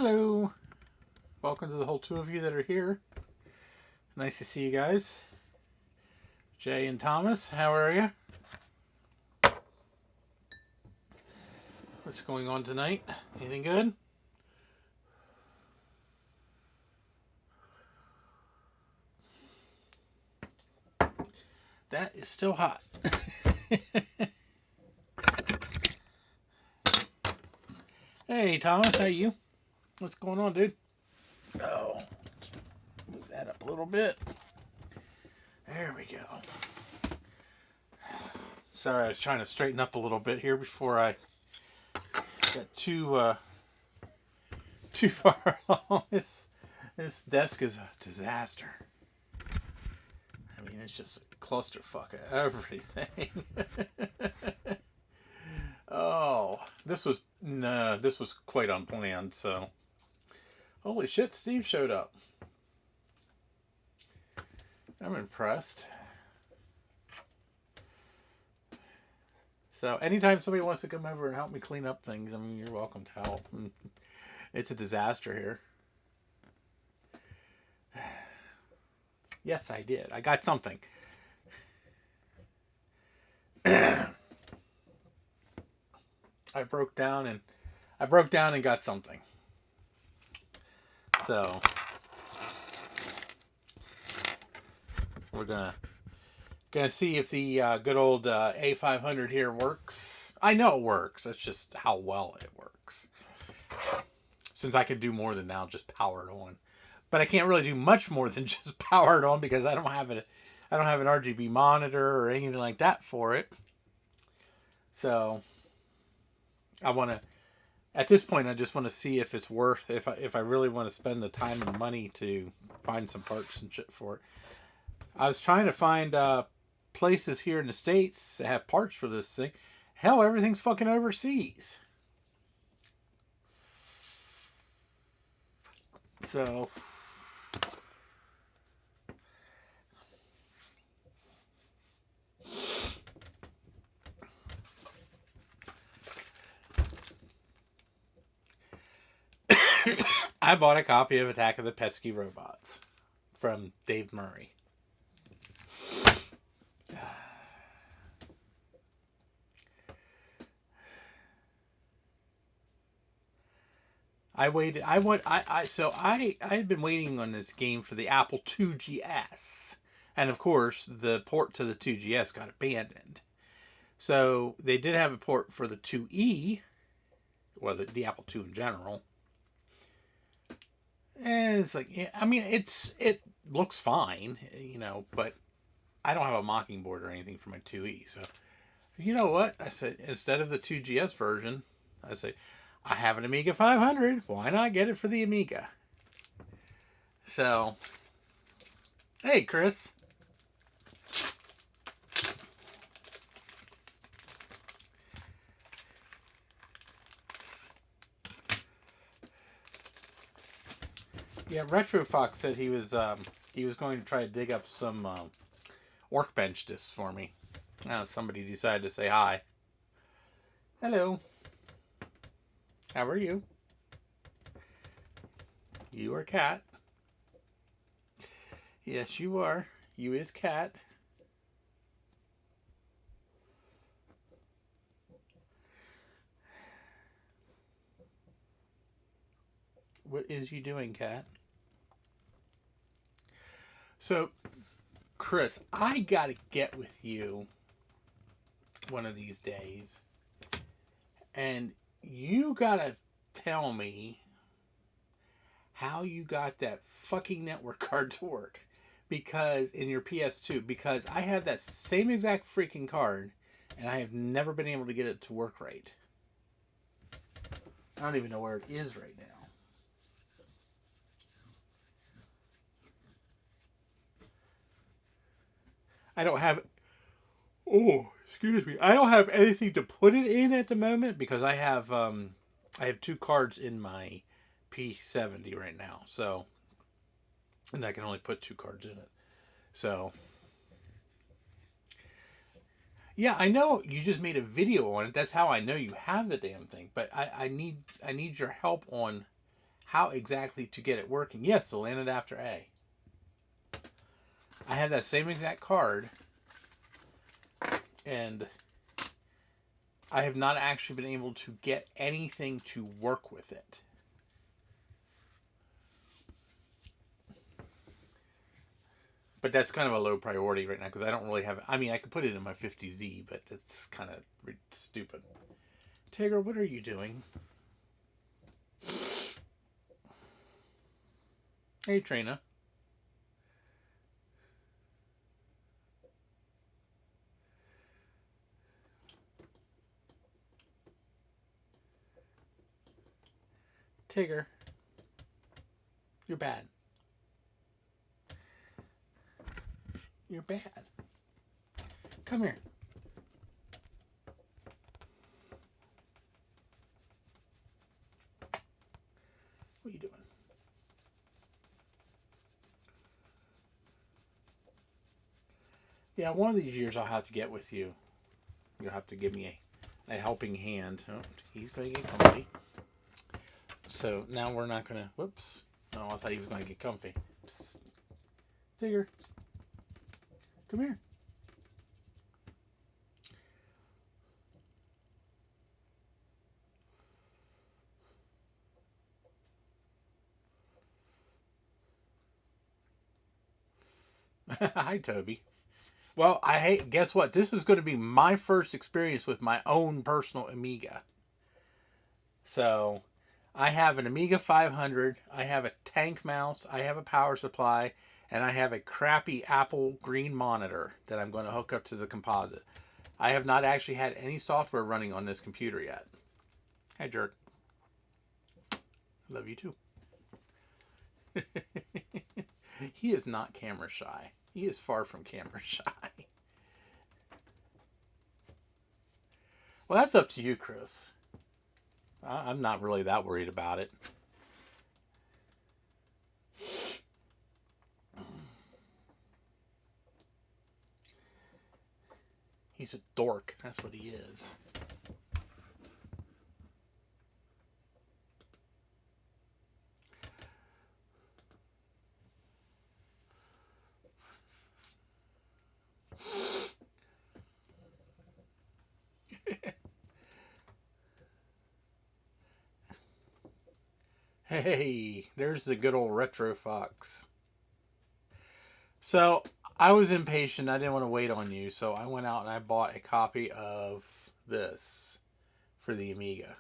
Hello. Welcome to the whole two of you that are here. Nice to see you guys. Jay and Thomas, how are you? What's going on tonight? Anything good? That is still hot. Hey, Thomas, how you? What's going on, dude? Oh, move that up a little bit. There we go. Sorry, I was trying to straighten up a little bit here before I got too far along. This desk is a disaster. I mean, it's just a clusterfuck of everything. Oh, this was quite unplanned. So, holy shit, Steve showed up. I'm impressed. So, anytime somebody wants to come over and help me clean up things, I mean, you're welcome to help. It's a disaster here. Yes, I did. I got something. I broke down and got something. So we're gonna see if the good old A500 here works. I know it works. That's just how well it works. Since I can do more than now just power it on, but I can't really do much more than just power it on because I don't have an RGB monitor or anything like that for it. So at this point, I just want to see if it's worth, if I really want to spend the time and money to find some parts and shit for it. I was trying to find places here in the States that have parts for this thing. Hell, everything's fucking overseas. So I bought a copy of Attack of the Pesky Robots from Dave Murray. I had been waiting on this game for the Apple IIgs. And of course, the port to the 2GS got abandoned. So they did have a port for the 2E, or the Apple II in general. And it's like, I mean, it looks fine, but I don't have a mocking board or anything for my 2E. So, you know what? I said, instead of the 2GS version, I say, I have an Amiga 500. Why not get it for the Amiga? So, hey, Chris. Yeah, Retro Fox said he was going to try to dig up some workbench discs for me. Somebody decided to say hi. Hello. How are you? You are Cat. Yes, you are. You is Cat. What is you doing, Cat? So, Chris, I gotta get with you one of these days, and you gotta tell me how you got that fucking network card to work, because in your PS2, because I have that same exact freaking card, and I have never been able to get it to work right. I don't even know where it is right now. I don't have... Oh, excuse me. I don't have anything to put it in at the moment because I have two cards in my P70 right now. So, and I can only put 2 cards in it. So, yeah, I know you just made a video on it. That's how I know you have the damn thing. But I need your help on how exactly to get it working. Yes, the LAN adapter A. I have that same exact card, and I have not actually been able to get anything to work with it. But that's kind of a low priority right now because I don't really have... I mean, I could put it in my 50Z, but that's kind of stupid. Tigger, what are you doing? Hey, Trina. Tigger. You're bad. You're bad. Come here. What are you doing? Yeah, one of these years I'll have to get with you. You'll have to give me a helping hand. Oh, he's going to get comfy. So now we're not going to... Whoops. Oh, I thought he was going to get comfy. Psst. Tigger. Come here. Hi, Toby. Well, guess what? This is going to be my first experience with my own personal Amiga. So, I have an Amiga 500, I have a tank mouse, I have a power supply, and I have a crappy Apple green monitor that I'm going to hook up to the composite. I have not actually had any software running on this computer yet. Hi, jerk. Love you too. He is not camera shy. He is far from camera shy. Well, that's up to you, Chris. I'm not really that worried about it. He's a dork. That's what he is. Hey, there's the good old retro fox. So I was impatient. I didn't want to wait on you, so I went out and I bought a copy of this for the Amiga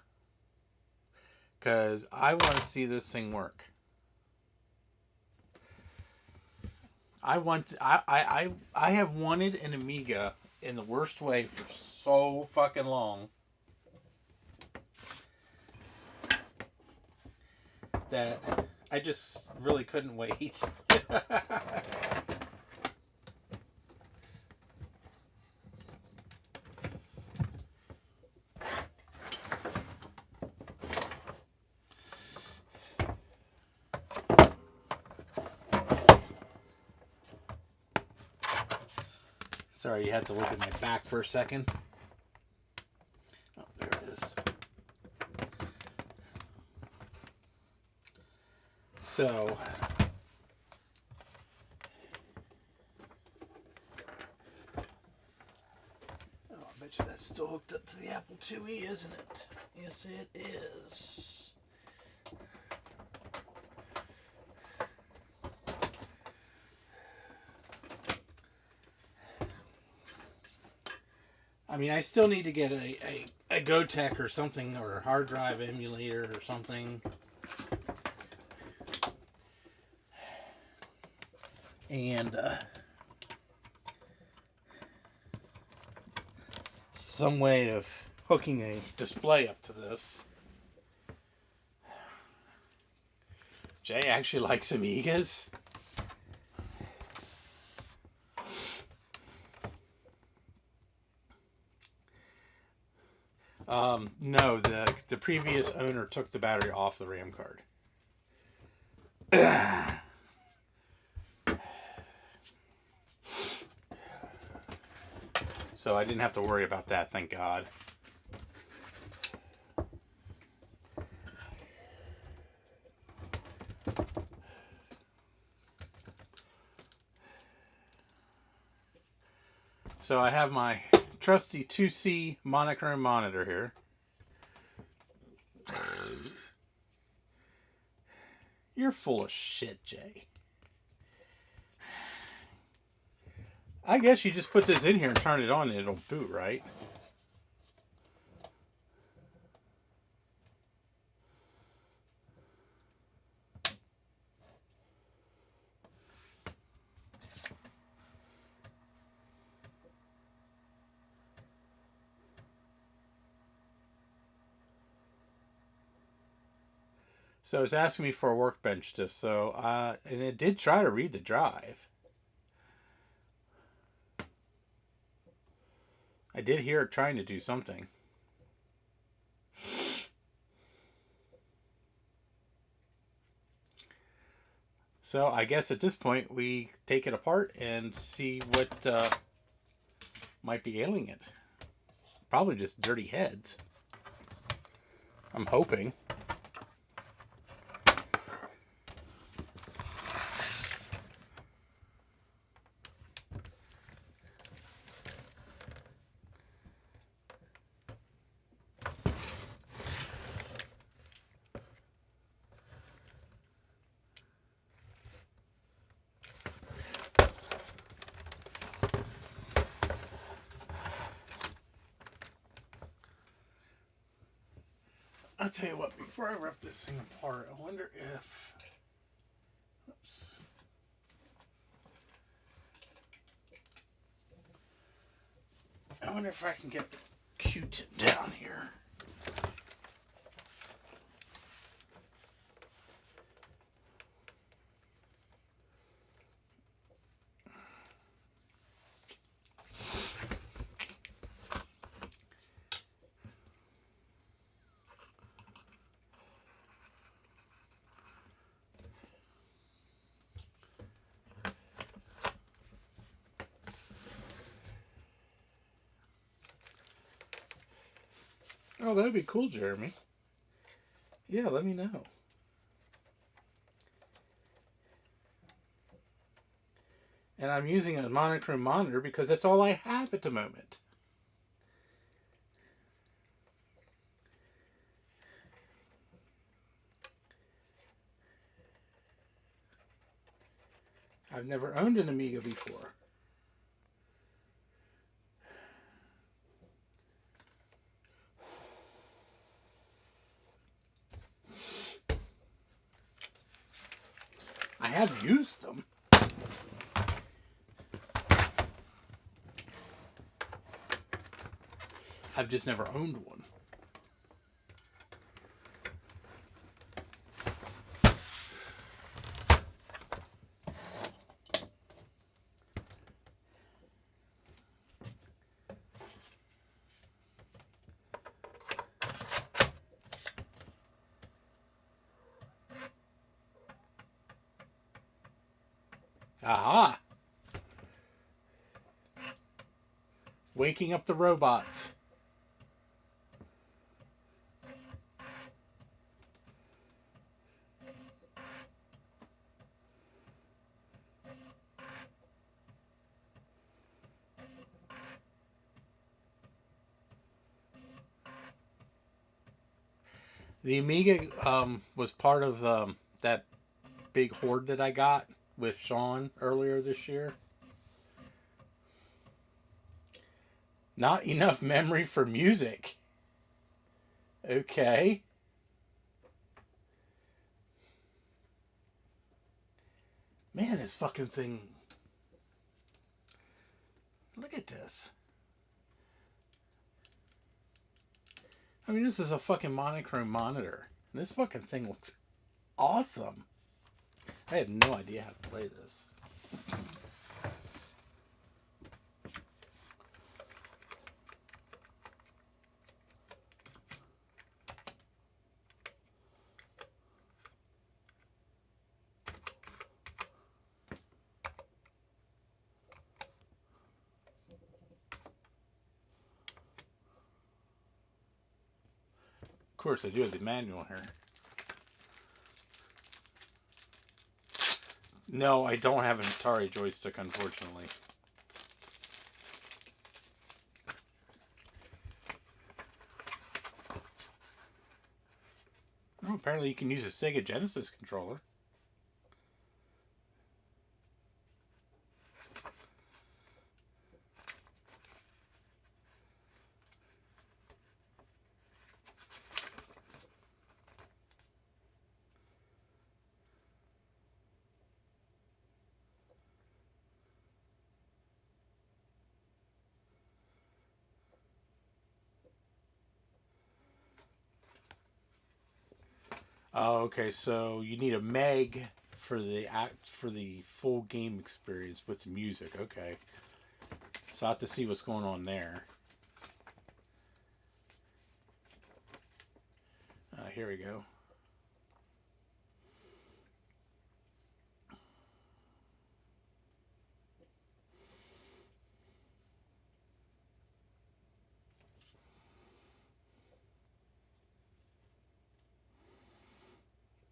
because I want to see this thing work. I have wanted an Amiga in the worst way for so fucking long that I just really couldn't wait. Sorry, you had to look at my back for a second. Oh, there it is. So, oh, I bet you that's still hooked up to the Apple IIe, isn't it? Yes, it is. I mean, I still need to get a GoTech or something, or a hard drive emulator or something. And some way of hooking a display up to this. Jay actually likes Amigas. No, the previous owner took the battery off the RAM card. So I didn't have to worry about that, thank God. So I have my trusty 2C monochrome monitor here. You're full of shit, Jay. I guess you just put this in here and turn it on and it'll boot, right? So it's asking me for a workbench disk. So, and it did try to read the drive. I did hear it trying to do something. So I guess at this point we take it apart and see what might be ailing it. Probably just dirty heads. I'm hoping. I'll tell you what, before I rip this thing apart, I wonder if... Oops. I wonder if I can get Q-tip down here. Oh, that'd be cool, Jeremy. Yeah, let me know. And I'm using a monochrome monitor because that's all I have at the moment. I've never owned an Amiga before. I have used them. I've just never owned one. Aha! Waking up the robots. The Amiga was part of that big hoard that I got with Sean earlier this year. Not enough memory for music. Okay. Man, this fucking thing. Look at this. I mean, this is a fucking monochrome monitor. And this fucking thing looks awesome. I have no idea how to play this. Of course, I do have the manual here. No, I don't have an Atari joystick, unfortunately. apparently you can use a Sega Genesis controller. Oh, okay, so you need a Meg for the full game experience with the music. Okay, so I have to see what's going on there. Here we go.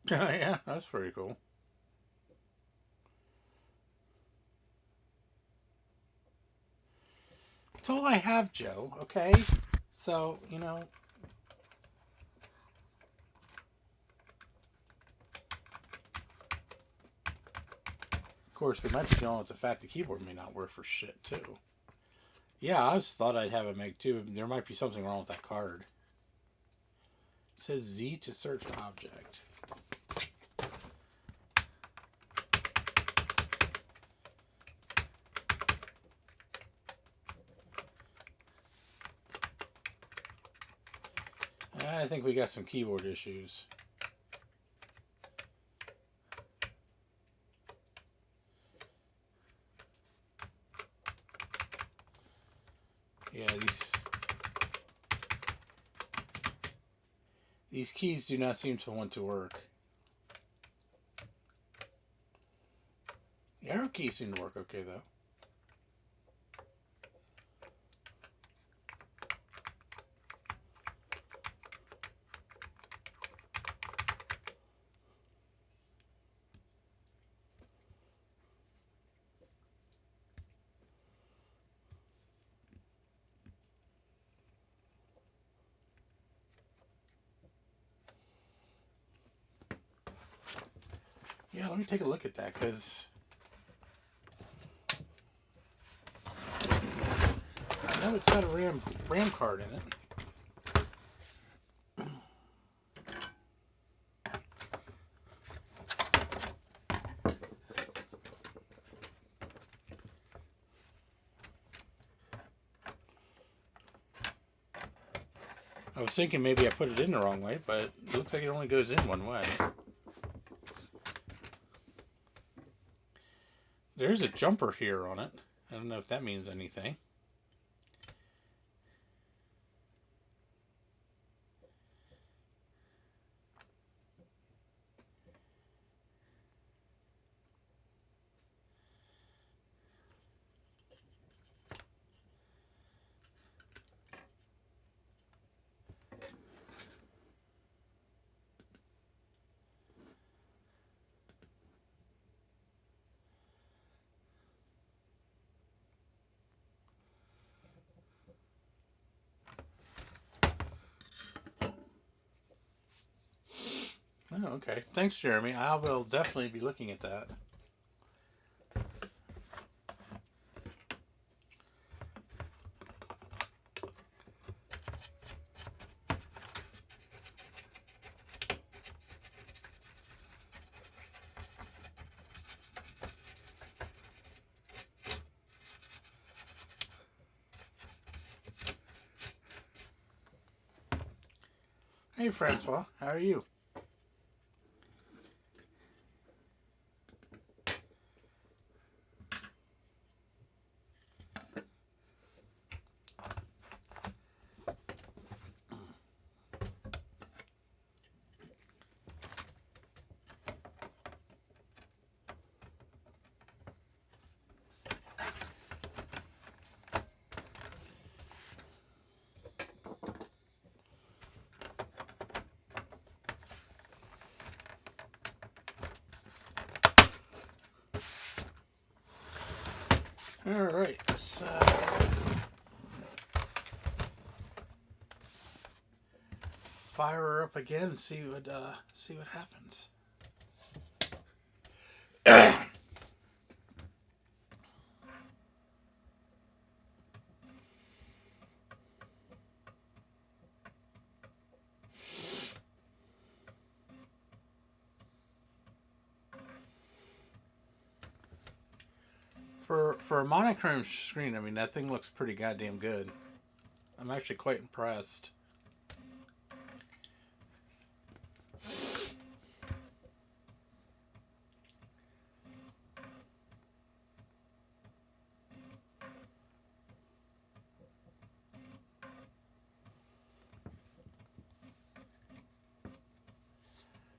Yeah, that's pretty cool. That's all I have, Joe. Okay, so of course, we might be dealing with the fact the keyboard may not work for shit too. Yeah, I just thought I'd have a Meg too. There might be something wrong with that card. It says Z to search object. I think we got some keyboard issues. Yeah, these keys do not seem to want to work. The arrow keys seem to work okay though. Yeah, let me take a look at that, because I know it's got a RAM card in it. I was thinking maybe I put it in the wrong way, but it looks like it only goes in one way. There's a jumper here on it. I don't know if that means anything. Oh, okay. Thanks, Jeremy. I will definitely be looking at that. Hey, Francois. How are you? All right. fire her up again and see what happens. For a monochrome screen, I mean that thing looks pretty goddamn good. I'm actually quite impressed.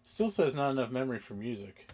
Still says not enough memory for music.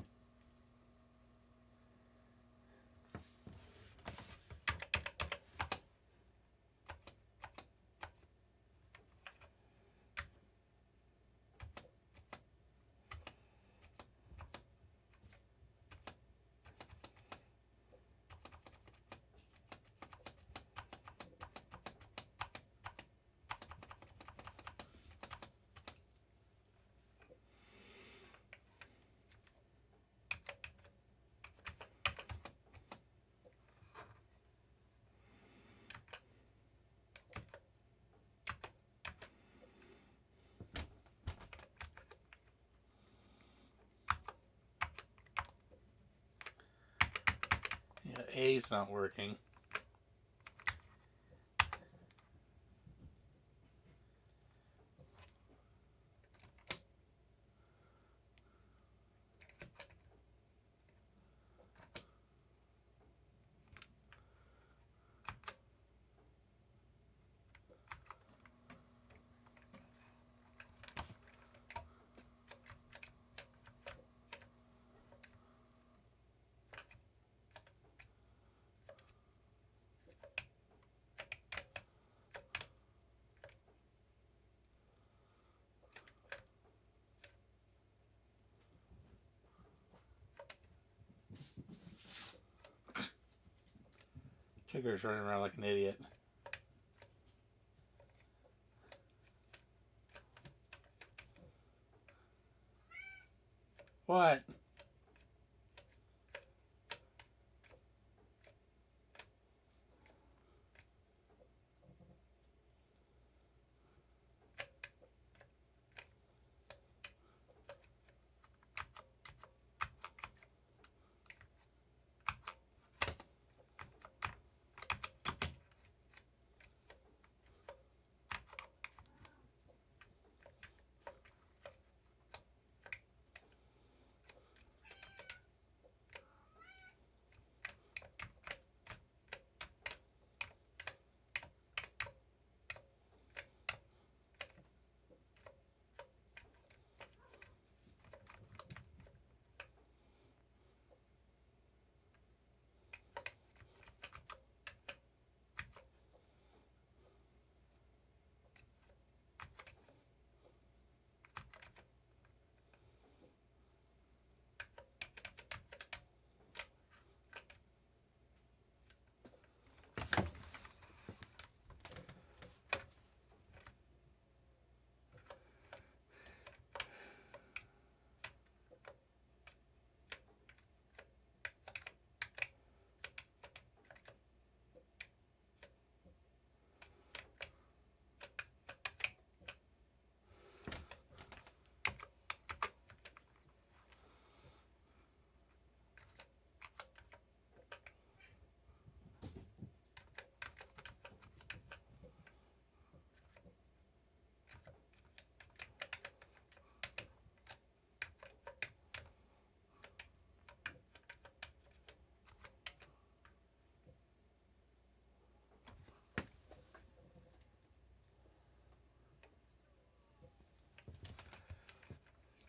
Yeah, A's not working. Tigger's running around like an idiot. What?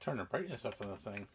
Turn the brightness up on the thing.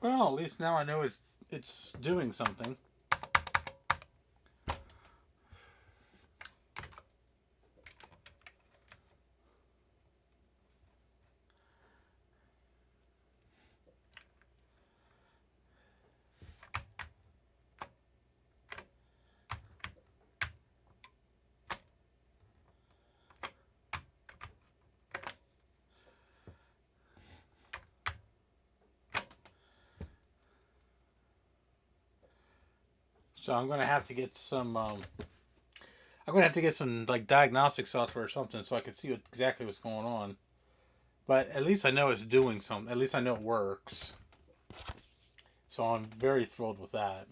Well, at least now I know it's doing something. So I'm gonna have to get some. I'm gonna have to get some like diagnostic software or something so I can see exactly what's going on. But at least I know it's doing something. At least I know it works. So I'm very thrilled with that.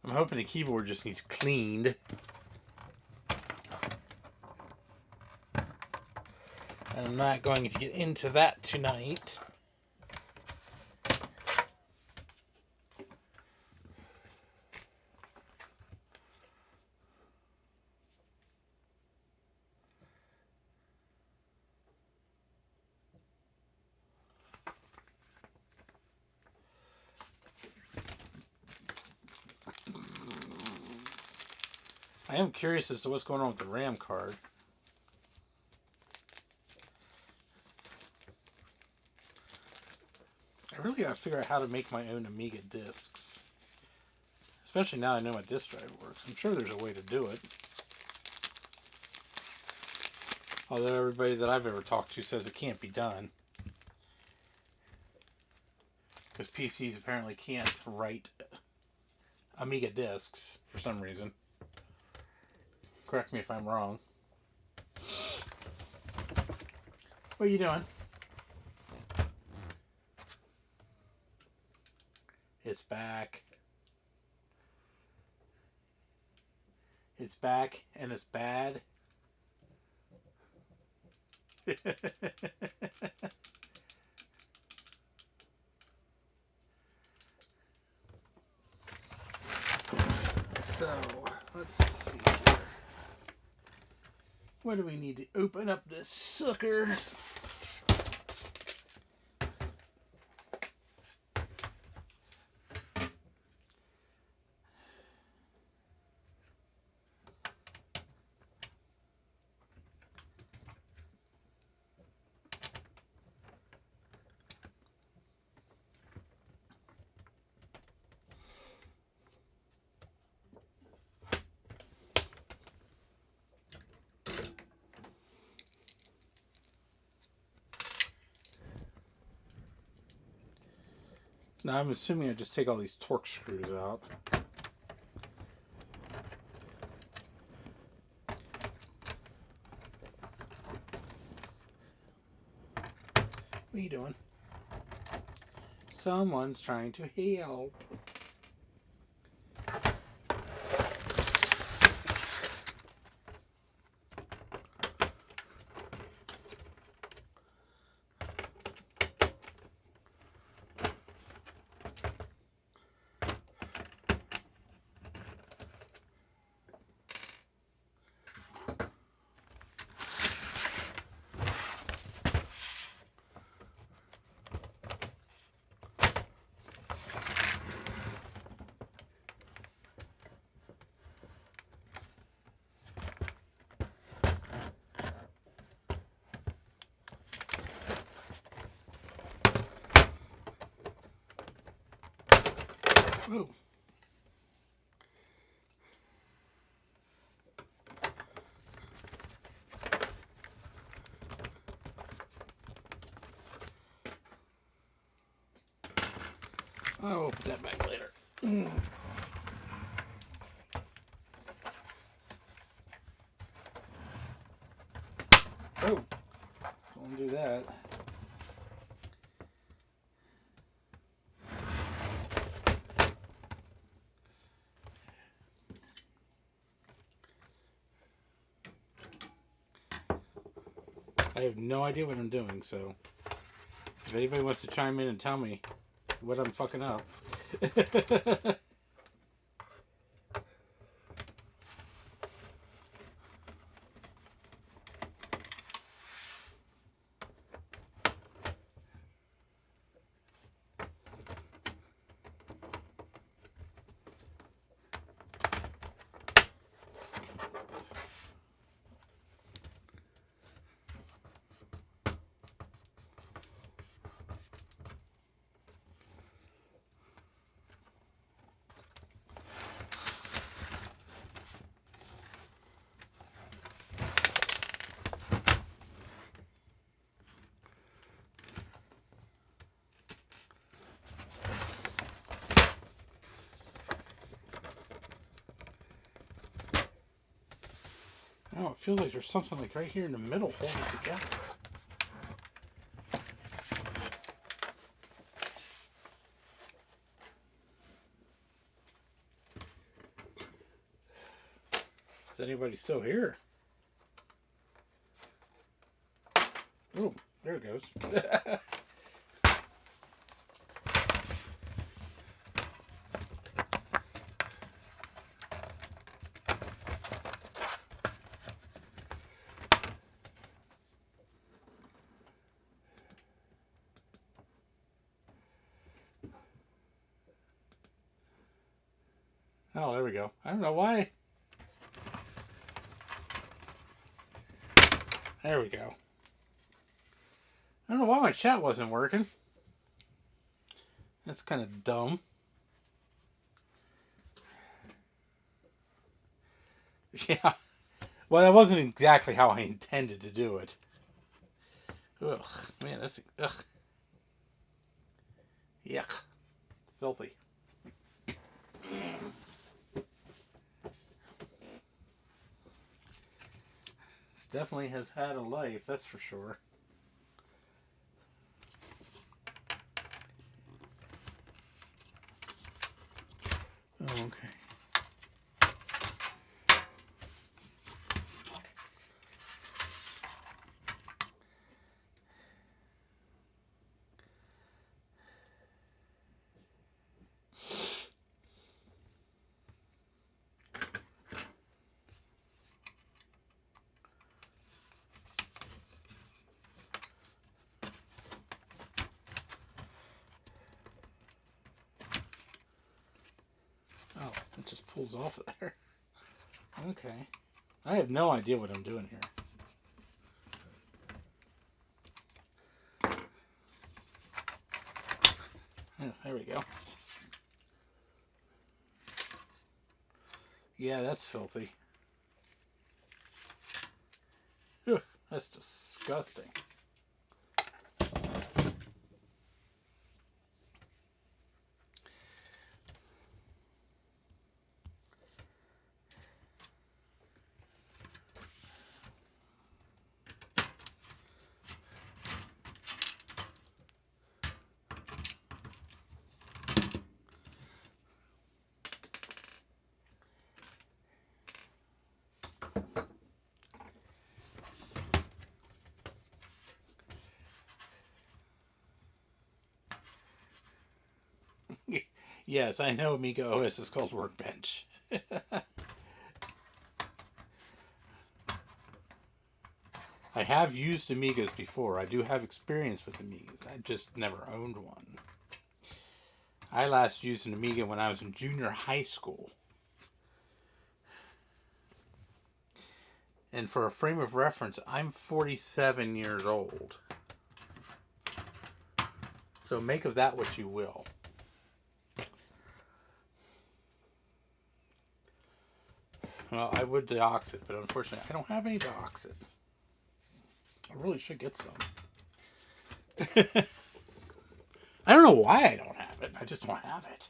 I'm hoping the keyboard just needs cleaned. And I'm not going to get into that tonight. I am curious as to what's going on with the RAM card. I really gotta figure out how to make my own Amiga discs. Especially now I know my disk drive works. I'm sure there's a way to do it. Although everybody that I've ever talked to says it can't be done. Because PCs apparently can't write Amiga discs for some reason. Correct me if I'm wrong. What are you doing? It's back. It's back and it's bad. So, let's see here. What do we need to open up this sucker? Now I'm assuming I just take all these Torx screws out. What are you doing? Someone's trying to help. Ooh. Oh, we'll put that back later. Oh, don't do that. I have no idea what I'm doing, so if anybody wants to chime in and tell me what I'm fucking up. Oh, it feels like there's something like right here in the middle holding it together. Is anybody still here? Oh, there it goes. Oh, there we go. I don't know why. There we go. I don't know why my chat wasn't working. That's kind of dumb. Yeah. Well, that wasn't exactly how I intended to do it. Ugh. Man, that's... Ugh. Yuck. Filthy. This definitely has had a life, that's for sure. Oh, okay. Oh, it just pulls off of there. Okay. I have no idea what I'm doing here. Yeah, there we go. Yeah, that's filthy. Ugh, that's disgusting. Yes, I know Amiga OS is called Workbench. I have used Amigas before. I do have experience with Amigas. I just never owned one. I last used an Amiga when I was in junior high school. And for a frame of reference, I'm 47 years old. So make of that what you will. Well, I would dox it, but unfortunately I don't have any dox it. I really should get some. I don't know why I don't have it. I just don't have it.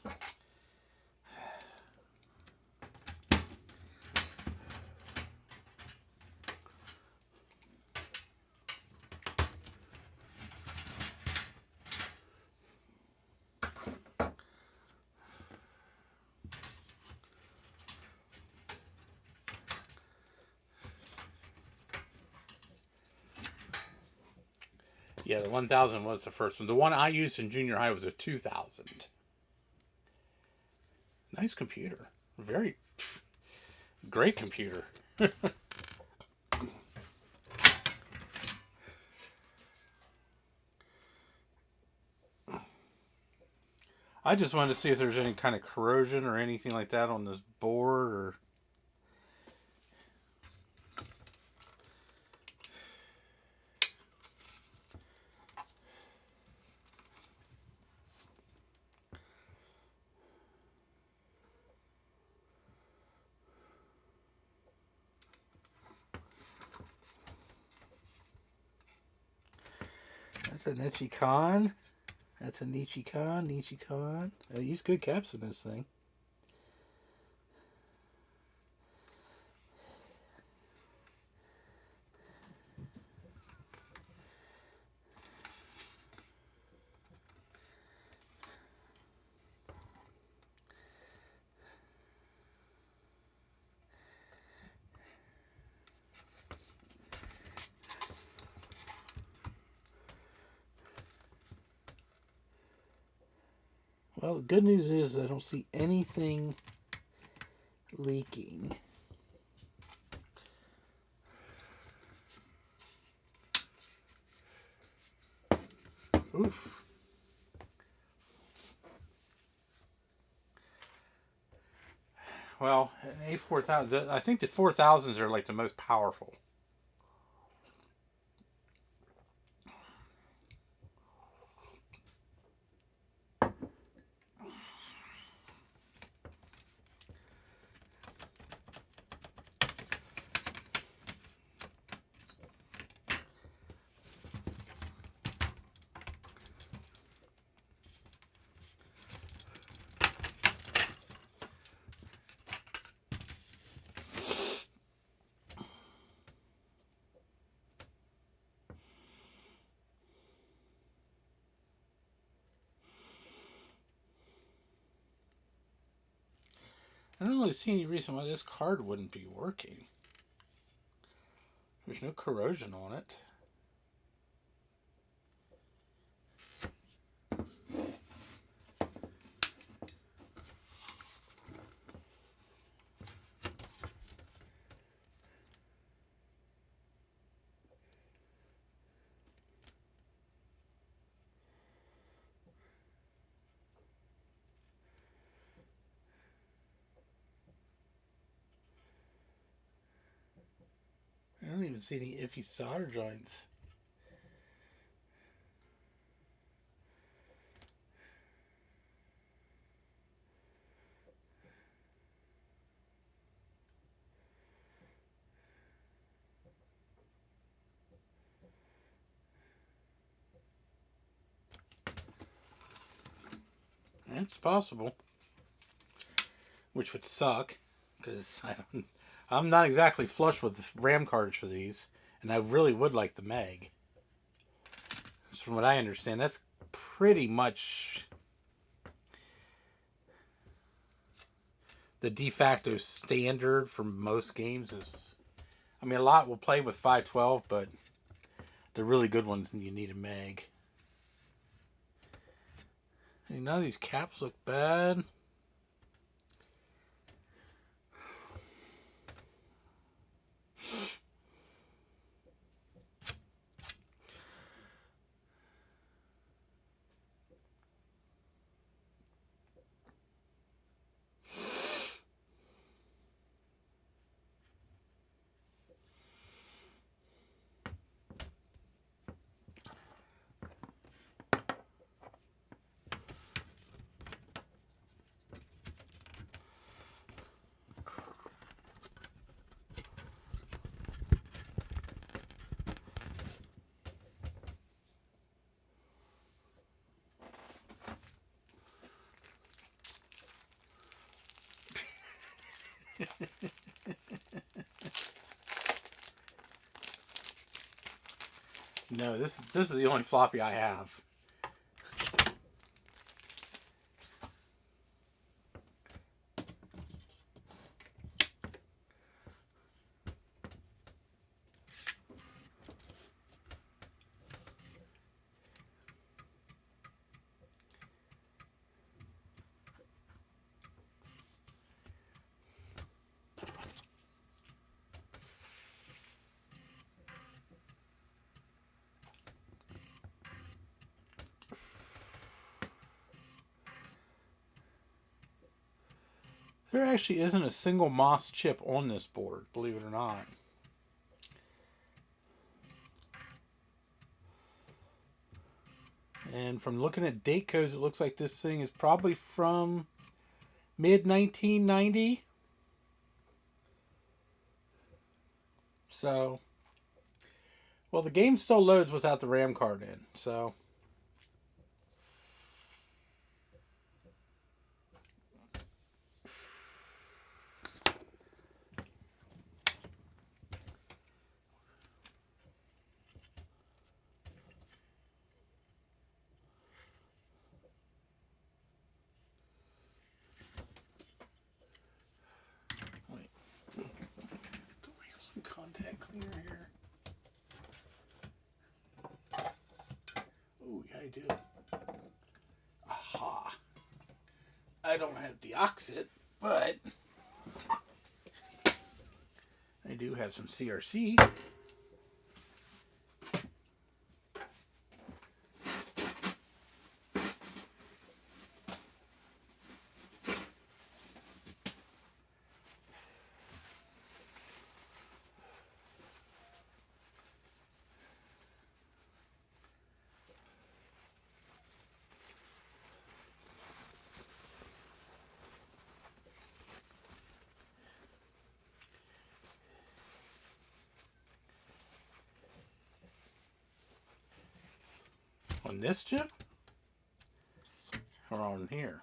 Yeah, the 1000 was the first one. The one I used in junior high was a 2000. Nice computer. Very great computer. I just wanted to see if there's any kind of corrosion or anything like that on this board or... That's a Nichicon. That's a Nichicon. I use good caps in this thing. Well, the good news is I don't see anything leaking. Oof. Well, an A4000, I think the 4000s are like the most powerful. I don't really see any reason why this card wouldn't be working. There's no corrosion on it. I don't even see any iffy solder joints. It's possible. Which would suck, because I'm not exactly flush with RAM cards for these, and I really would like the Meg. So from what I understand, that's pretty much the de facto standard for most games. I mean, a lot will play with 512, but the really good ones, you need a Meg. And none of these caps look bad. No, this is the only floppy I have. There actually isn't a single MOS chip on this board, believe it or not. And from looking at date codes, it looks like this thing is probably from mid 1990. So, well, the game still loads without the RAM card in. So, wait. Do we have some contact cleaner here? Oh, yeah, I do. Aha. I don't have Deoxit, but I do have some CRC. On this chip? Or on here?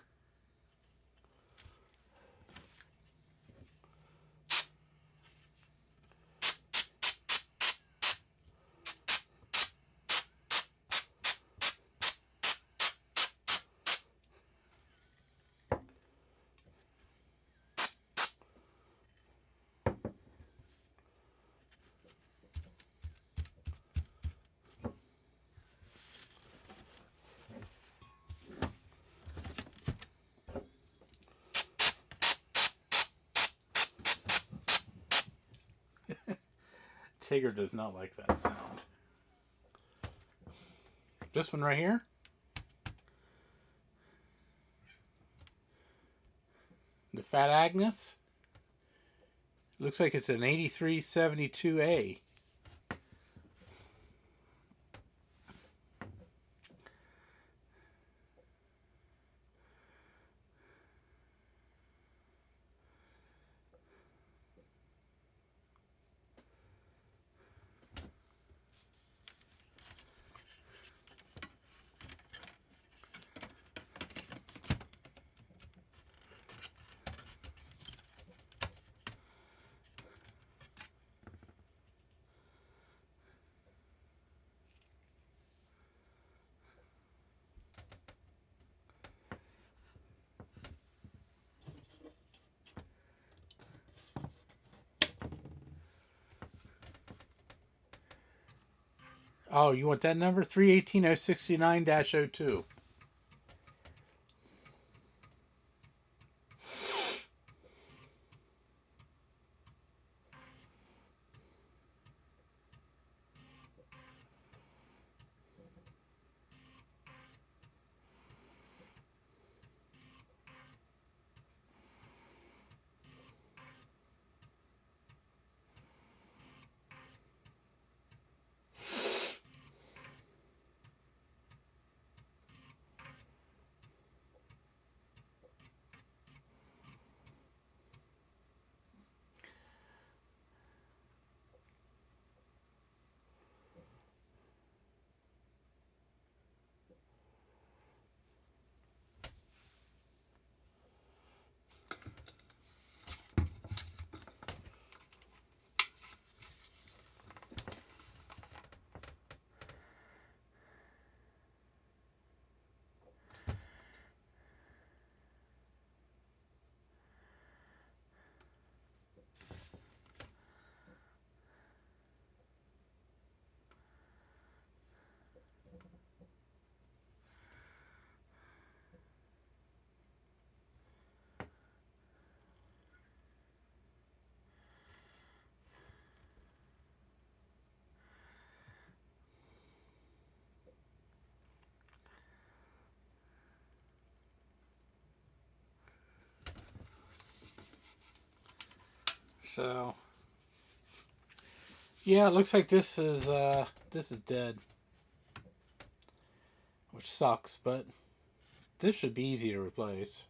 Tigger does not like that sound. This one right here? The Fat Agnes? Looks like it's an 8372A. Oh, you want that number? 318069-02. So, yeah, it looks like this is dead, which sucks, but this should be easy to replace.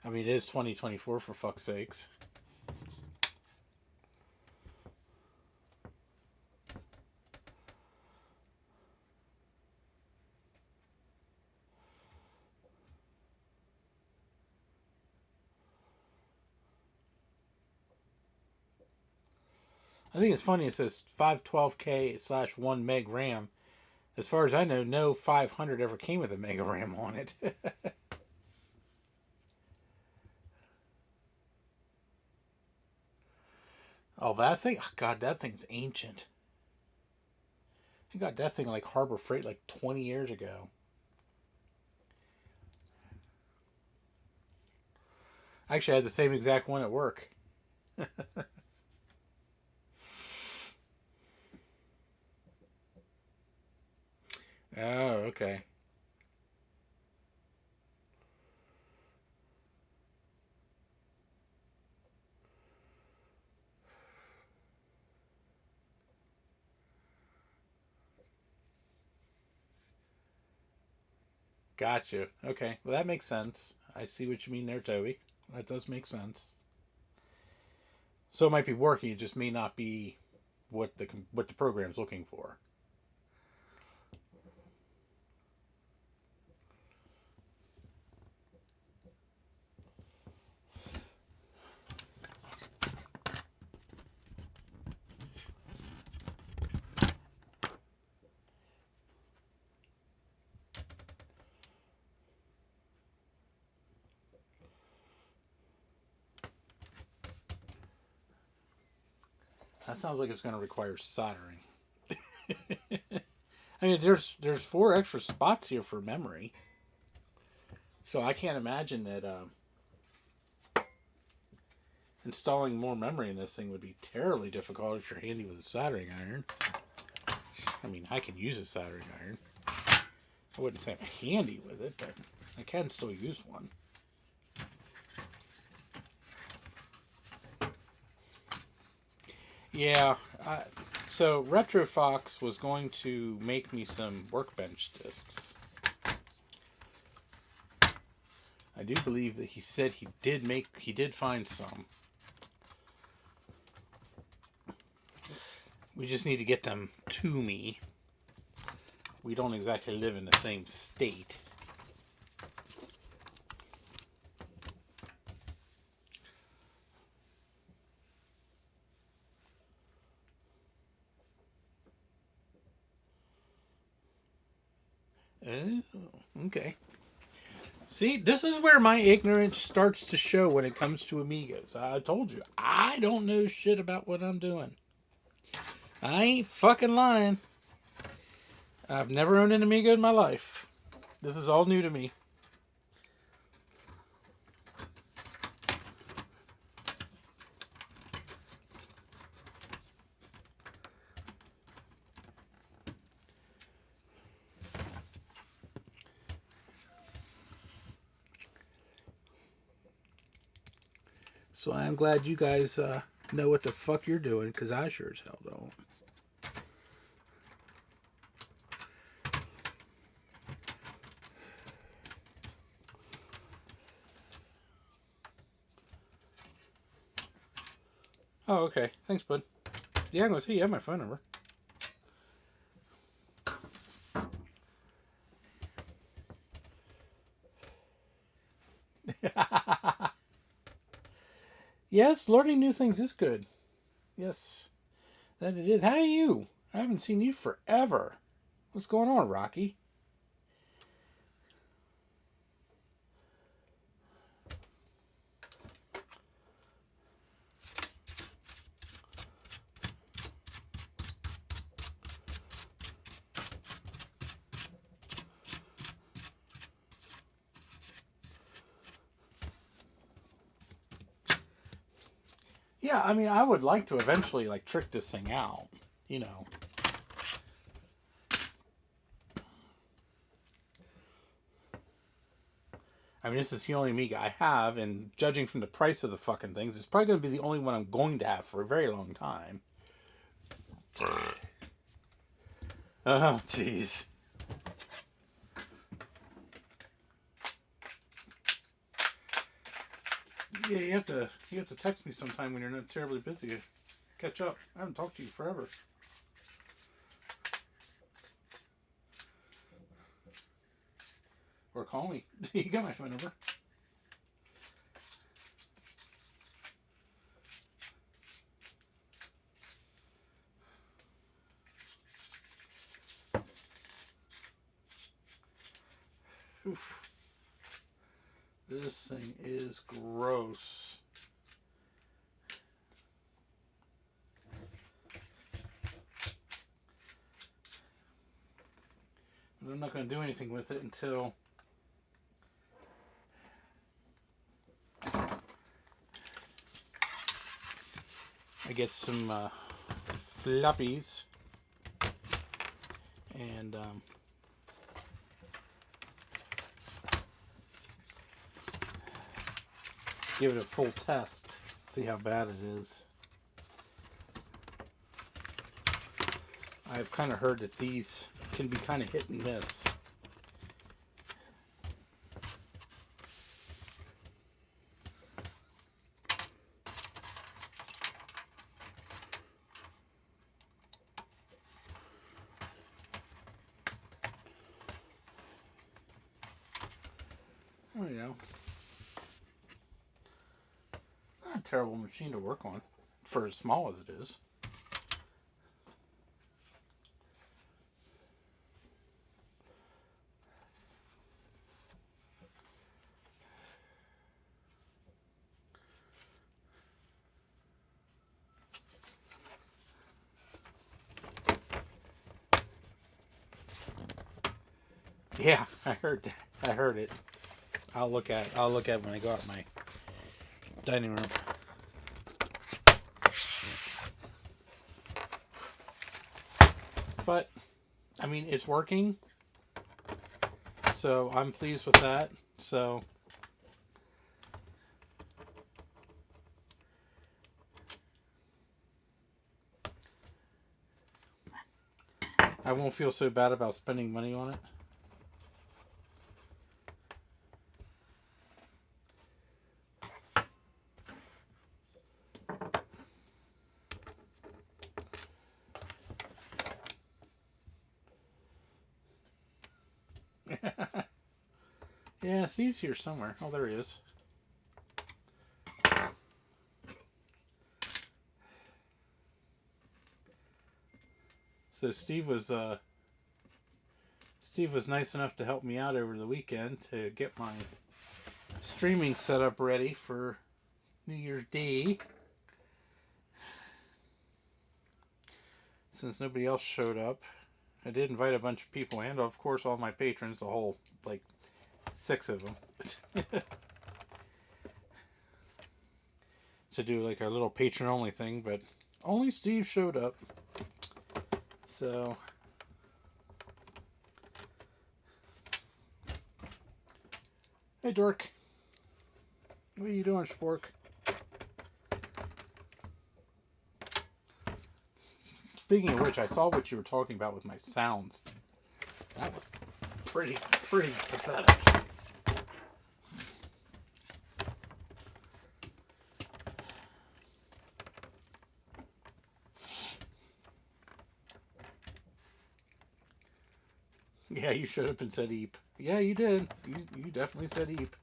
I mean, it is 2024 for fuck's sakes. I think it's funny. It says 512K/1 meg RAM. As far as I know, no 500 ever came with a mega RAM on it. Oh, that thing? Oh, God, that thing's ancient. I got that thing like Harbor Freight like 20 years ago. Actually, I had the same exact one at work. Oh, okay. Gotcha. Okay. Well, that makes sense. I see what you mean there, Toby. That does make sense. So it might be working. It just may not be what the program's looking for. That sounds like it's going to require soldering. I mean, there's 4 extra spots here for memory, so I can't imagine that installing more memory in this thing would be terribly difficult if you're handy with a soldering iron. I mean, I can use a soldering iron. I wouldn't say I'm handy with it, but I can still use one. Yeah, so RetroFox was going to make me some workbench discs. I do believe that he said he did find some. We just need to get them to me. We don't exactly live in the same state. Oh, okay. See, this is where my ignorance starts to show when it comes to Amigas. I told you, I don't know shit about what I'm doing. I ain't fucking lying. I've never owned an Amiga in my life. This is all new to me. So I'm glad you guys know what the fuck you're doing, because I sure as hell don't. Oh, okay. Thanks, bud. Yeah, I'm going to see you have my phone number. Yes, learning new things is good. Yes, that it is. How are you? I haven't seen you forever. What's going on, Rocky? Yeah, I mean, I would like to eventually like trick this thing out, you know. I mean, this is the only Amiga I have, and judging from the price of the fucking things, it's probably going to be the only one I'm going to have for a very long time. Oh, jeez. Yeah, you have to text me sometime when you're not terribly busy. Catch up. I haven't talked to you forever. Or call me. You got my phone number. Oof. This thing is gross. But I'm not going to do anything with it until I get some floppies and give it a full test, see how bad it is. I've kind of heard that these can be kind of hit and miss. Oh, you know, not a terrible machine to work on for as small as it is. Yeah, I heard that. I heard it. I'll look at it when I go out my dining room. But I mean, it's working. So I'm pleased with that. So I won't feel so bad about spending money on it. Yeah, Steve's here somewhere. Oh, there he is. So Steve was nice enough to help me out over the weekend to get my streaming setup ready for New Year's Day. Since nobody else showed up, I did invite a bunch of people and, of course, all my patrons, the whole, like, 6 of them. To do, like, a little patron-only thing, but only Steve showed up. So hey, Dork. What are you doing, Spork? Speaking of which, I saw what you were talking about with my sounds. That was pretty pathetic. Yeah, you showed up and said eep. Yeah, you did. You definitely said eep.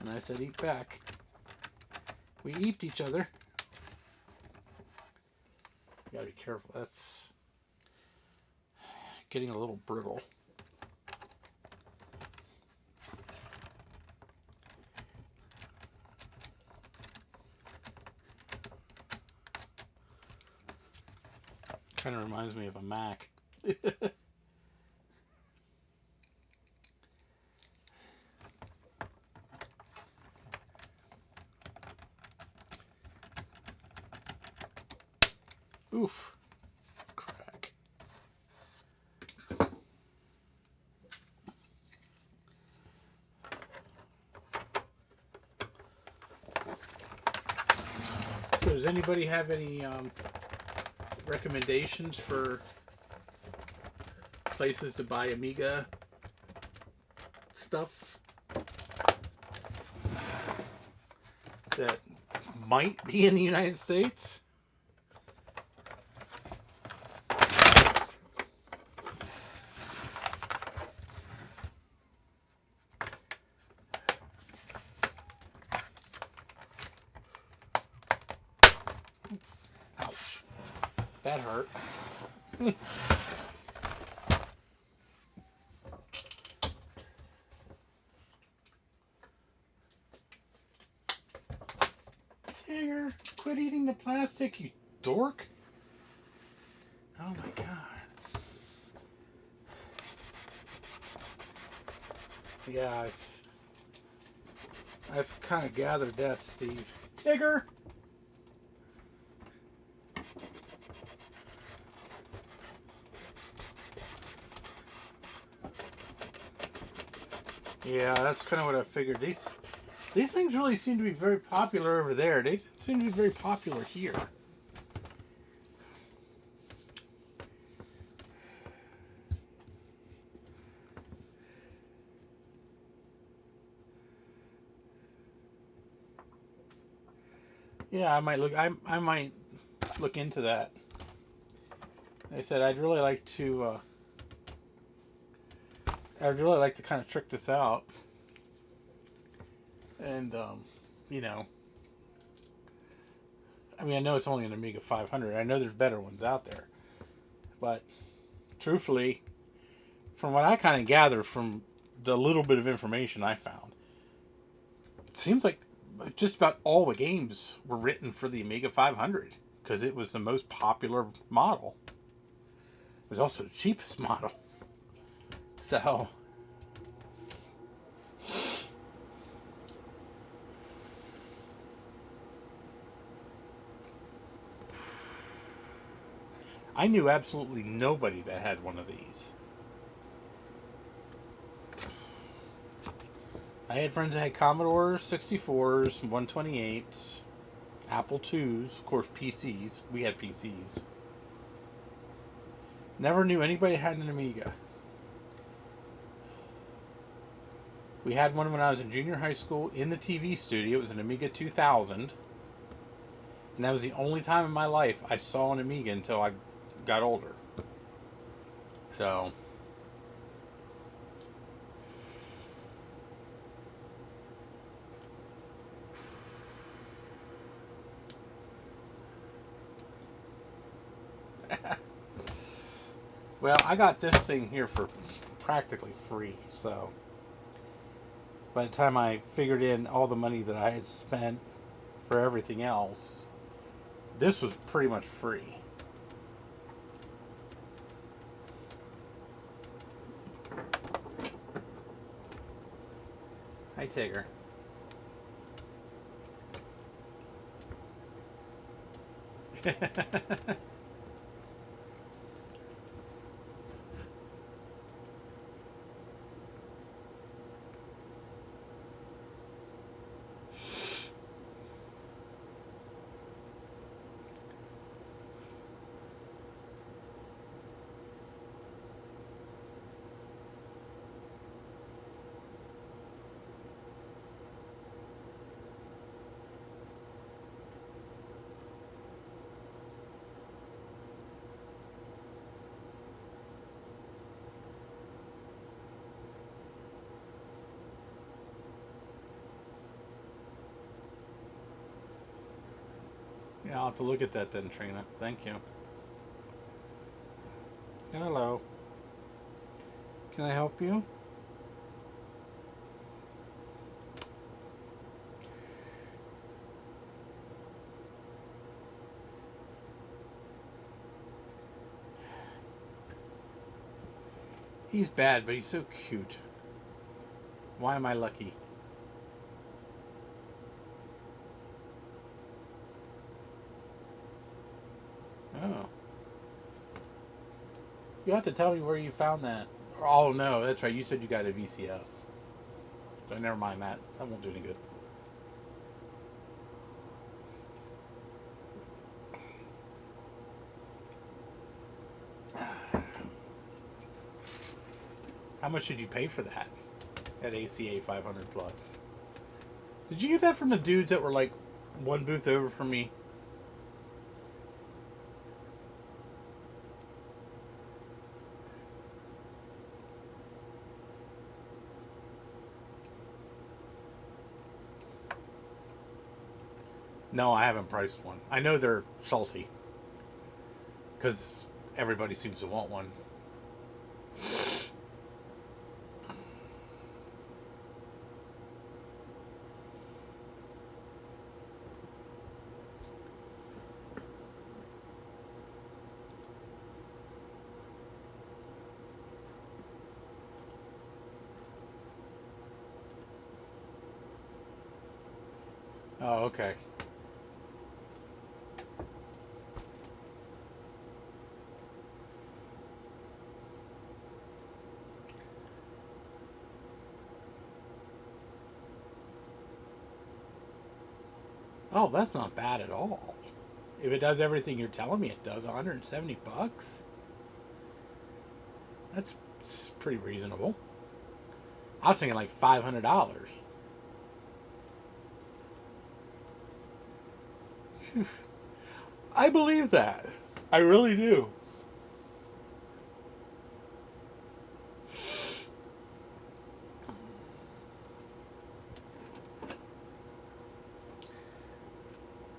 And I said eep back. We eeped each other. You gotta be careful. That's getting a little brittle. Kind of reminds me of a Mac. Oof. Crack. So does anybody have any recommendations for places to buy Amiga stuff that might be in the United States? Ouch. That hurt. Tigger, quit eating the plastic, you dork. Oh my god. Yeah, I've kind of gathered that, Steve. Tigger! Yeah, that's kind of what I figured. These things really seem to be very popular over there. They seem to be very popular here. Yeah, I might look. I might look into that. Like I said, I'd really like to. I'd really like to kind of trick this out, and you know, I mean, I know it's only an Amiga 500. I know there's better ones out there, but truthfully, from what I kind of gathered from the little bit of information I found, it seems like just about all the games were written for the Amiga 500 because it was the most popular model. It was also the cheapest model. So, I knew absolutely nobody that had one of these. I had friends that had Commodore 64s, 128s, Apple IIs, of course PCs. We had PCs. Never knew anybody had an Amiga. We had one when I was in junior high school in the TV studio. It was an Amiga 2000. And that was the only time in my life I saw an Amiga until I got older. So, well, I got this thing here for practically free. So, by the time I figured in all the money that I had spent for everything else, this was pretty much free. Hi, Tigger. Yeah, I'll have to look at that then, Trina. Thank you. Hello. Can I help you? He's bad, but he's so cute. Why am I lucky? Oh. You have to tell me where you found that. Oh, no, that's right. You said you got a VCF. So never mind that. That won't do any good. How much did you pay for that at ACA 500 plus? Did you get that from the dudes that were like one booth over from me? No, I haven't priced one. I know they're salty because everybody seems to want one. Oh, okay. Oh, that's not bad at all. If it does everything you're telling me it does, 170 bucks. That's pretty reasonable. I was thinking like $500. I believe that. I really do.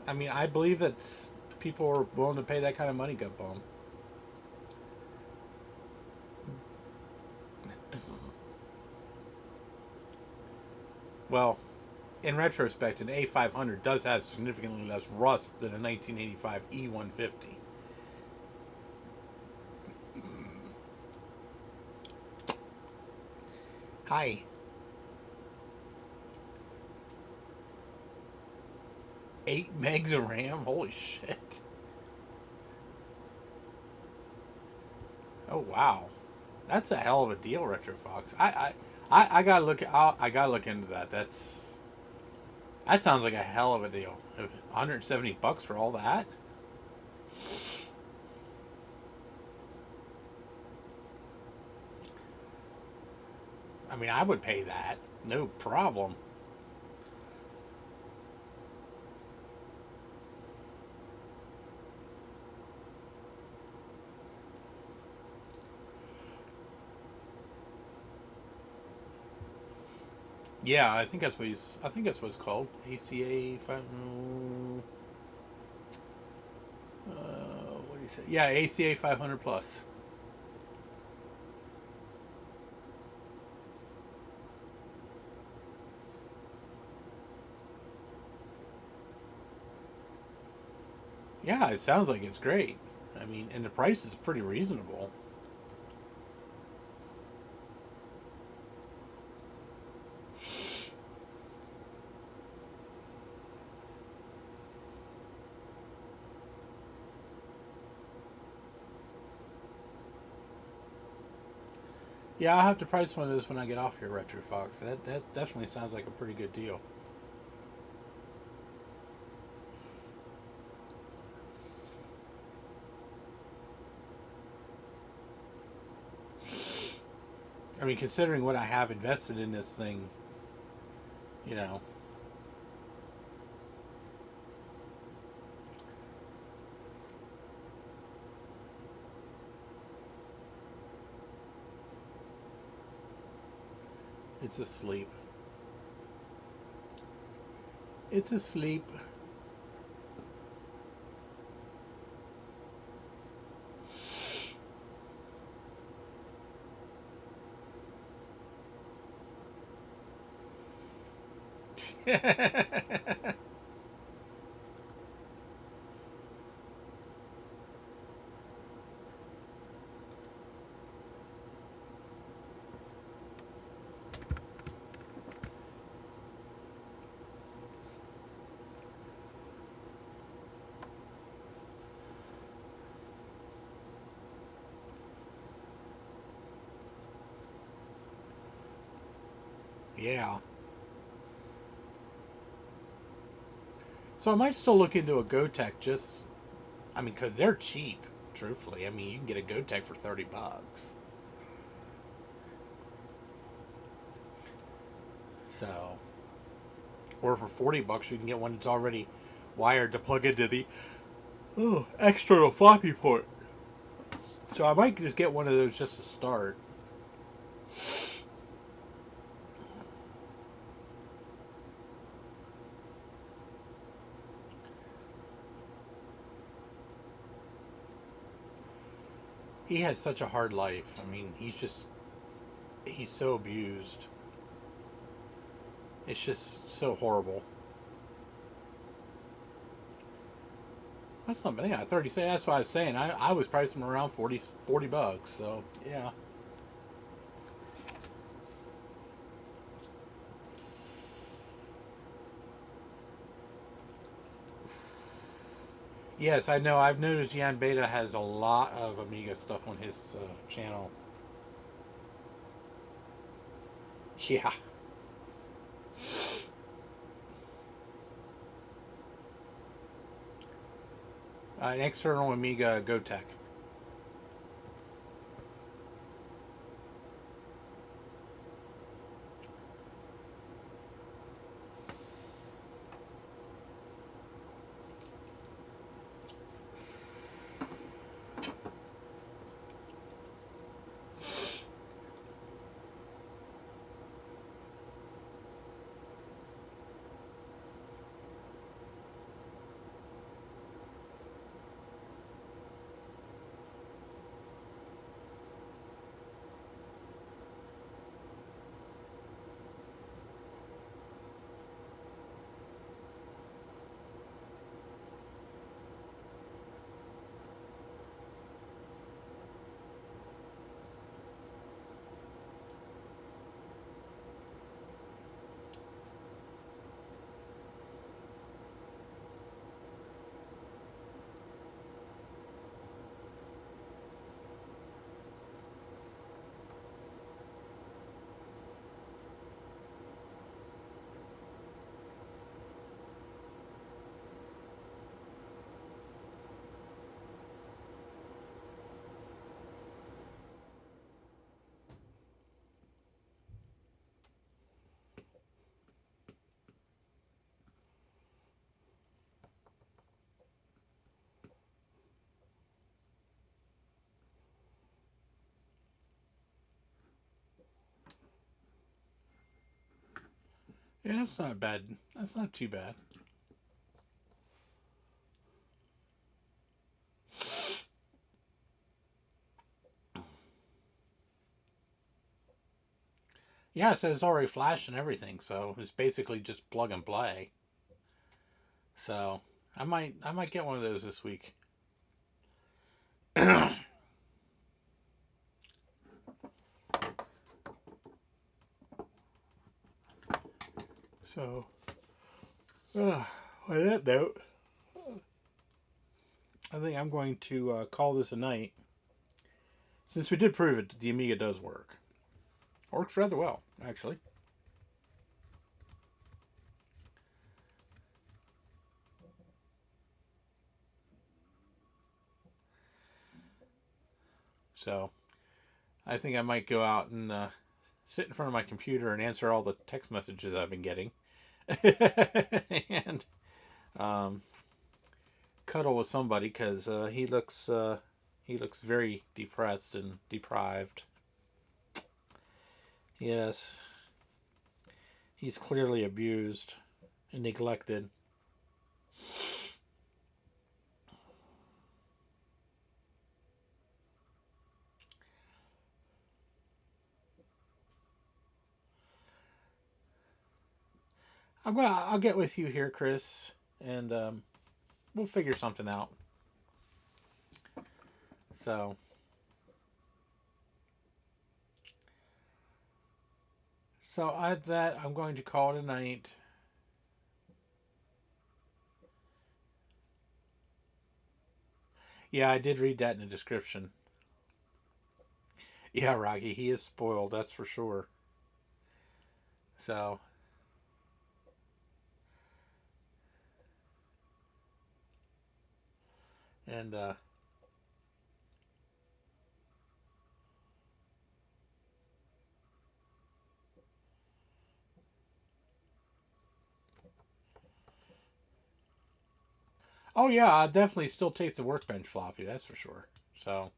I mean, I believe that people are willing to pay that kind of money, Gut Bomb. Well, in retrospect, an A500 does have significantly less rust than a 1985 E150. Hi. 8 megs of RAM? Holy shit. Oh, wow. That's a hell of a deal, Retro Fox. I gotta look. I gotta look into that. That sounds like a hell of a deal. 170 bucks for all that. I mean, I would pay that. No problem. Yeah, I think that's what he's. I think that's what it's called. ACA. What do you say? Yeah, ACA 500 plus. Yeah, it sounds like it's great. I mean, and the price is pretty reasonable. Yeah, I'll have to price one of those when I get off here, Retro Fox. That definitely sounds like a pretty good deal. I mean, considering what I have invested in this thing, you know, it's asleep. It's asleep. Yeah. So I might still look into a GoTech just, I mean, because they're cheap, truthfully. I mean, you can get a GoTech for 30 bucks. So, or for 40 bucks, you can get one that's already wired to plug into the external floppy port. So I might just get one of those just to start. He has such a hard life. I mean, he's so abused. It's just so horrible. That's not bad. Yeah, 30 cents. That's what I was saying. I was pricing them around 40 bucks. So, yeah. Yes, I know. I've noticed Yan Beta has a lot of Amiga stuff on his channel. Yeah. An external Amiga GoTech. Yeah, that's not bad. That's not too bad. Yeah, it says it's already flashed and everything, so it's basically just plug and play. So I might get one of those this week. So on that note, I think I'm going to call this a night. Since we did prove it, that the Amiga does work. Works rather well, actually. So I think I might go out and sit in front of my computer and answer all the text messages I've been getting, and cuddle with somebody because he looks very depressed and deprived. Yes, he's clearly abused and neglected. I'll get with you here, Chris, and we'll figure something out. So at that, I'm going to call it a night. Yeah, I did read that in the description. Yeah, Rocky, he is spoiled, that's for sure. So, and oh yeah, I definitely still take the workbench floppy, that's for sure. So,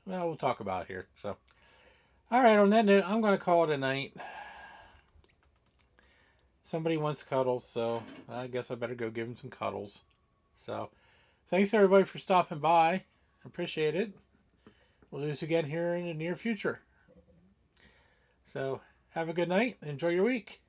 well, we'll talk about it here. So, all right, on that note, I'm going to call it a night. Somebody wants cuddles, so I guess I better go give him some cuddles. So, thanks everybody for stopping by. Appreciate it. We'll do this again here in the near future. So, have a good night. Enjoy your week.